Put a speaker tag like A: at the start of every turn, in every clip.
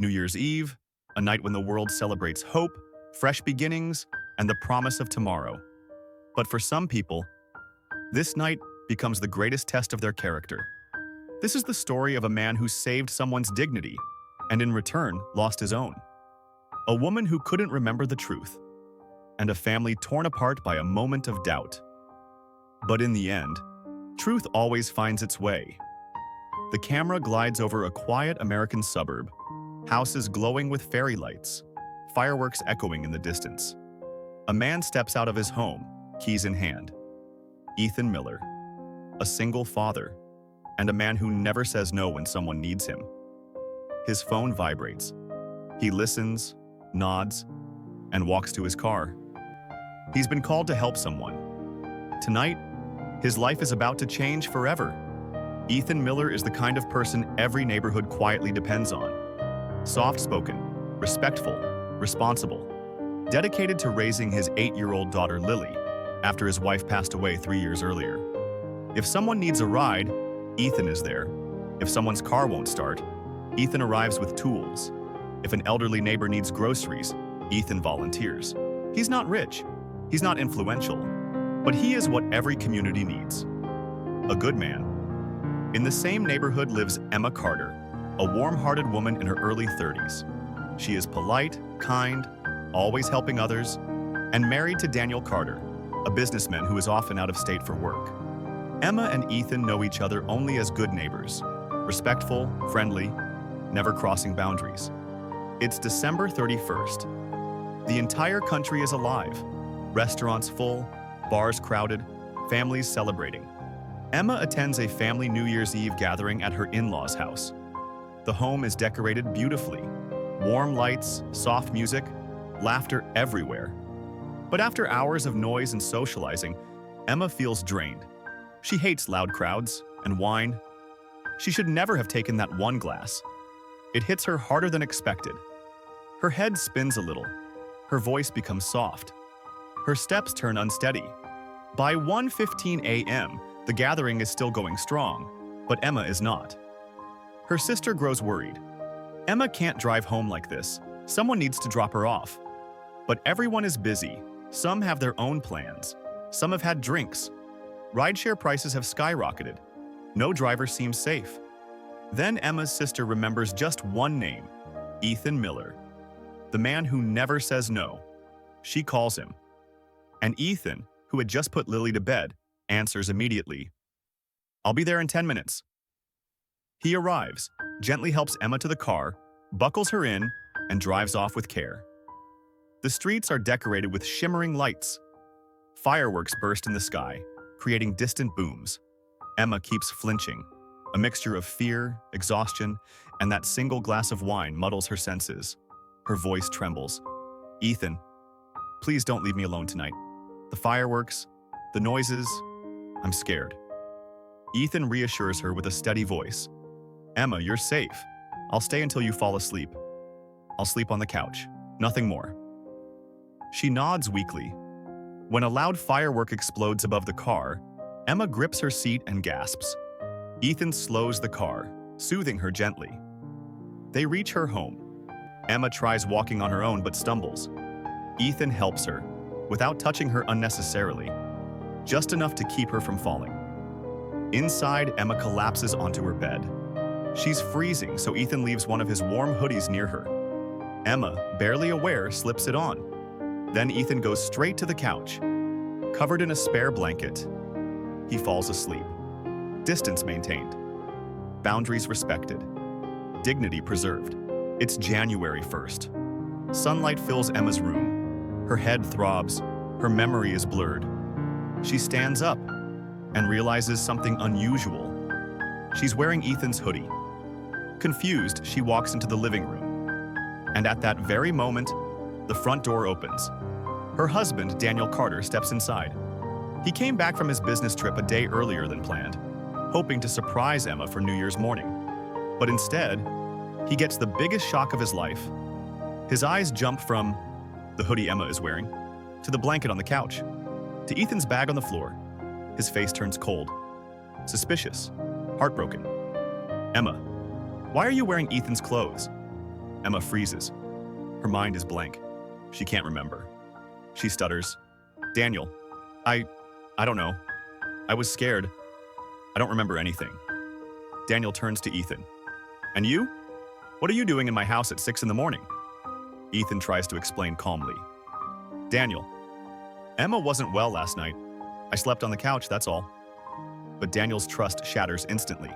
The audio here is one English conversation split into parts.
A: New Year's Eve, a night when the world celebrates hope, fresh beginnings, and the promise of tomorrow. But for some people, this night becomes the greatest test of their character. This is the story of a man who saved someone's dignity and in return lost his own. A woman who couldn't remember the truth, and a family torn apart by a moment of doubt. But in the end, truth always finds its way. The camera glides over a quiet American suburb, houses glowing with fairy lights, fireworks echoing in the distance. A man steps out of his home, keys in hand. Ethan Miller, a single father, and a man who never says no when someone needs him. His phone vibrates. He listens, nods, and walks to his car. He's been called to help someone. Tonight, his life is about to change forever. Ethan Miller is the kind of person every neighborhood quietly depends on. Soft-spoken, respectful, responsible, dedicated to raising his 8-year-old daughter Lily after his wife passed away 3 years earlier. If someone needs a ride, Ethan is there. If someone's car won't start, Ethan arrives with tools. If an elderly neighbor needs groceries, Ethan volunteers. He's not rich, he's not influential, but he is what every community needs. A good man. In the same neighborhood lives Emma Carter, a warm-hearted woman in her early 30s. She is polite, kind, always helping others, and married to Daniel Carter, a businessman who is often out of state for work. Emma and Ethan know each other only as good neighbors, respectful, friendly, never crossing boundaries. It's December 31st. The entire country is alive. Restaurants full, bars crowded, families celebrating. Emma attends a family New Year's Eve gathering at her in-laws' house. The home is decorated beautifully. Warm lights, soft music, laughter everywhere. But after hours of noise and socializing, Emma feels drained. She hates loud crowds and wine. She should never have taken that one glass. It hits her harder than expected. Her head spins a little. Her voice becomes soft. Her steps turn unsteady. By 1:15 a.m., the gathering is still going strong, but Emma is not. Her sister grows worried. Emma can't drive home like this. Someone needs to drop her off. But everyone is busy. Some have their own plans. Some have had drinks. Rideshare prices have skyrocketed. No driver seems safe. Then Emma's sister remembers just one name, Ethan Miller, the man who never says no. She calls him. And Ethan, who had just put Lily to bed, answers immediately. "I'll be there in 10 minutes. He arrives, gently helps Emma to the car, buckles her in, and drives off with care. The streets are decorated with shimmering lights. Fireworks burst in the sky, creating distant booms. Emma keeps flinching. A mixture of fear, exhaustion, and that single glass of wine muddles her senses. Her voice trembles. "Ethan, please don't leave me alone tonight. The fireworks, the noises, I'm scared." Ethan reassures her with a steady voice. "Emma, you're safe. I'll stay until you fall asleep. I'll sleep on the couch. Nothing more." She nods weakly. When a loud firework explodes above the car, Emma grips her seat and gasps. Ethan slows the car, soothing her gently. They reach her home. Emma tries walking on her own but stumbles. Ethan helps her, without touching her unnecessarily, just enough to keep her from falling. Inside, Emma collapses onto her bed. She's freezing, so Ethan leaves one of his warm hoodies near her. Emma, barely aware, slips it on. Then Ethan goes straight to the couch. Covered in a spare blanket, he falls asleep. Distance maintained. Boundaries respected. Dignity preserved. It's January 1st. Sunlight fills Emma's room. Her head throbs. Her memory is blurred. She stands up and realizes something unusual. She's wearing Ethan's hoodie. Confused, she walks into the living room. And at that very moment, the front door opens. Her husband, Daniel Carter, steps inside. He came back from his business trip a day earlier than planned, hoping to surprise Emma for New Year's morning. But instead, he gets the biggest shock of his life. His eyes jump from the hoodie Emma is wearing to the blanket on the couch, to Ethan's bag on the floor. His face turns cold, suspicious, heartbroken. "Emma, why are you wearing Ethan's clothes?" Emma freezes. Her mind is blank. She can't remember. She stutters. Daniel, I don't know. I was scared. I don't remember anything. Daniel turns to Ethan. And you? What are you doing in my house at 6 in the morning? Ethan tries to explain calmly. Daniel, Emma wasn't well last night. I slept on the couch, that's all. But Daniel's trust shatters instantly.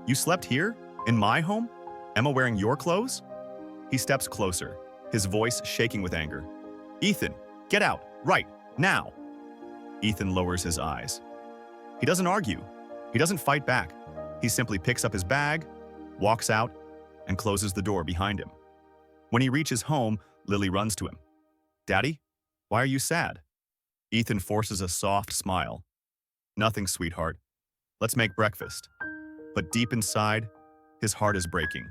A: You slept here? In my home? Emma wearing your clothes? He steps closer, his voice shaking with anger. Ethan, get out, right, now! Ethan lowers his eyes. He doesn't argue. He doesn't fight back. He simply picks up his bag, walks out, and closes the door behind him. When he reaches home, Lily runs to him. Daddy, why are you sad? Ethan forces a soft smile. Nothing, sweetheart. Let's make breakfast. But deep inside, his heart is breaking.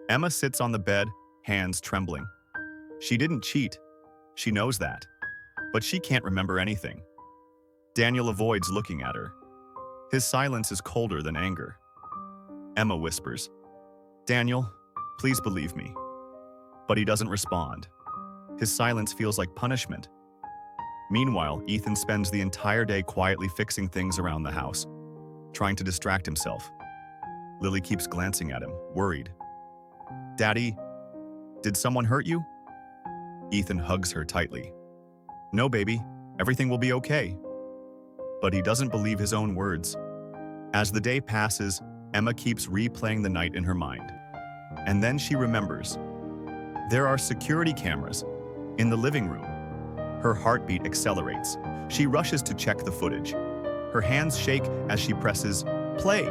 A: Emma sits on the bed, hands trembling. She didn't cheat. She knows that. But she can't remember anything. Daniel avoids looking at her. His silence is colder than anger. Emma whispers, Daniel, please believe me. But he doesn't respond. His silence feels like punishment. Meanwhile, Ethan spends the entire day quietly fixing things around the house, trying to distract himself. Lily keeps glancing at him, worried. Daddy, did someone hurt you? Ethan hugs her tightly. No, baby, everything will be okay. But he doesn't believe his own words. As the day passes, Emma keeps replaying the night in her mind. And then she remembers. There are security cameras in the living room. Her heartbeat accelerates. She rushes to check the footage. Her hands shake as she presses play.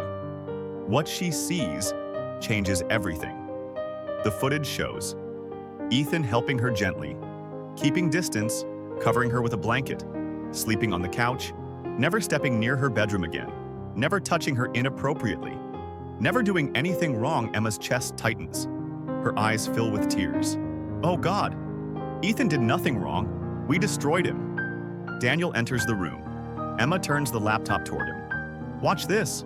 A: What she sees changes everything. The footage shows Ethan helping her gently, keeping distance, covering her with a blanket, sleeping on the couch, never stepping near her bedroom again, never touching her inappropriately, never doing anything wrong. Emma's chest tightens. Her eyes fill with tears. Oh God, Ethan did nothing wrong. We destroyed him. Daniel enters the room. Emma turns the laptop toward him. Watch this.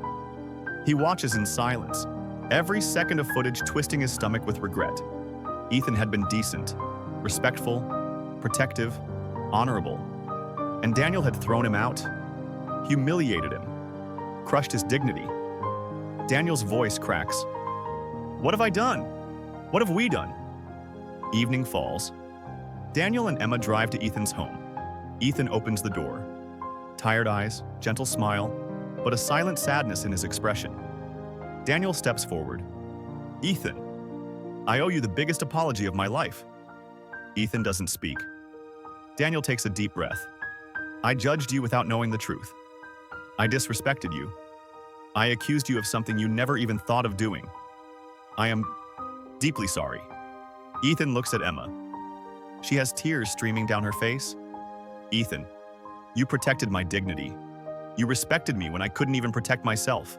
A: He watches in silence, every second of footage twisting his stomach with regret. Ethan had been decent, respectful, protective, honorable. And Daniel had thrown him out, humiliated him, crushed his dignity. Daniel's voice cracks. What have I done? What have we done? Evening falls. Daniel and Emma drive to Ethan's home. Ethan opens the door. Tired eyes, gentle smile, but a silent sadness in his expression. Daniel steps forward. Ethan, I owe you the biggest apology of my life. Ethan doesn't speak. Daniel takes a deep breath. I judged you without knowing the truth. I disrespected you. I accused you of something you never even thought of doing. I am deeply sorry. Ethan looks at Emma. She has tears streaming down her face. Ethan, you protected my dignity. You respected me when I couldn't even protect myself.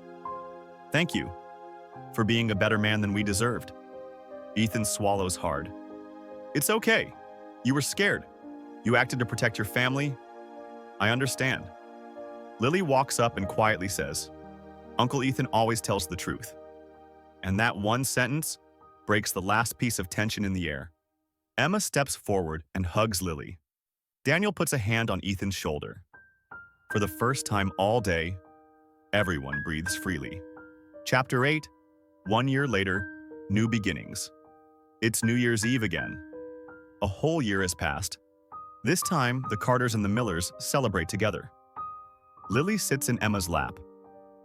A: Thank you for being a better man than we deserved. Ethan swallows hard. It's okay. You were scared. You acted to protect your family. I understand. Lily walks up and quietly says, Uncle Ethan always tells the truth. And that one sentence breaks the last piece of tension in the air. Emma steps forward and hugs Lily. Daniel puts a hand on Ethan's shoulder. For the first time all day, everyone breathes freely. Chapter 8, 1 year later, new beginnings. It's New Year's Eve again. A whole year has passed. This time, the Carters and the Millers celebrate together. Lily sits in Emma's lap.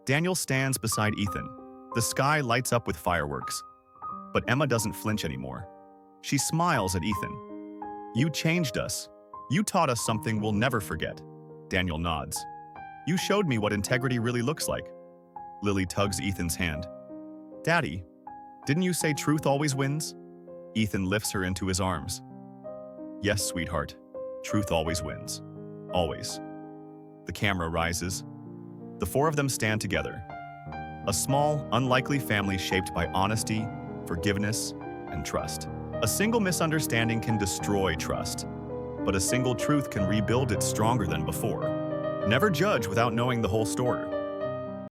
A: Daniel stands beside Ethan. The sky lights up with fireworks. But Emma doesn't flinch anymore. She smiles at Ethan. You changed us. You taught us something we'll never forget. Daniel nods. You showed me what integrity really looks like. Lily tugs Ethan's hand. Daddy, didn't you say truth always wins? Ethan lifts her into his arms. Yes, sweetheart. Truth always wins. Always. The camera rises. The four of them stand together. A small, unlikely family shaped by honesty, forgiveness, and trust. A single misunderstanding can destroy trust, but a single truth can rebuild it stronger than before. Never judge without knowing the whole story.